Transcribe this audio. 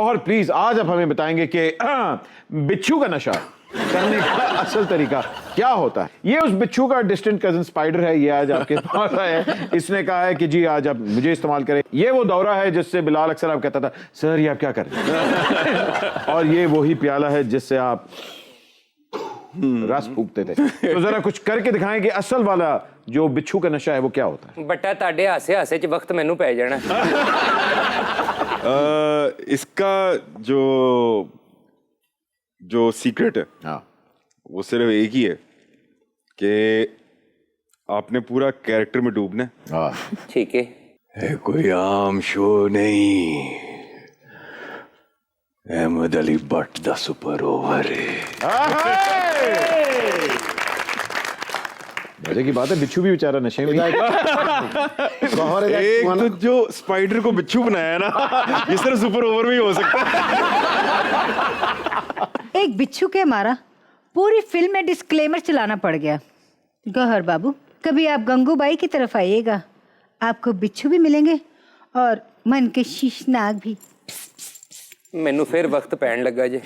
और प्लीज आज आप हमें बताएंगे कि बिच्छू का नशा करने का असल तरीका क्या होता है। ये उस बिच्छू का डिस्टेंट कजन स्पाइडर है, ये आज आपके पास आया है। इसने कहा है कि जी आज आप मुझे इस्तेमाल करें। ये वो दौरा है जिससे बिलाल अक्सर आप कहता था सर ये आप क्या कर रहे हैं और ये वही प्याला है जिससे आप रस फूकते थे। तो जरा कुछ करके दिखाएं कि असल वाला जो बिच्छू का नशा है वो क्या होता है। बट्टा ताडे हासे हासे च वक्त मैनू पै जाना। इसका जो सीक्रेट है हाँ वो सिर्फ एक ही है कि आपने पूरा कैरेक्टर में डूबना है। हाँ ठीक है। कोई आम शो नहीं, अहमद अली भट्ट दा सुपर ओवर है। मजे की बात है, बिच्छू भी बेचारा नशे में। एक तो जो स्पाइडर को बिच्छू बनाया ना, ये सिर्फ सुपर ओवर में ही हो सकता है। एक बिच्छू के मारा पूरी फिल्म में डिस्क्लेमर चलाना पड़ गया। गौहर बाबू, कभी आप गंगूबाई की तरफ आइएगा, आपको बिच्छू भी मिलेंगे और मन के शीशनाग भी। मैनू फिर वक्त पैन लगा जे।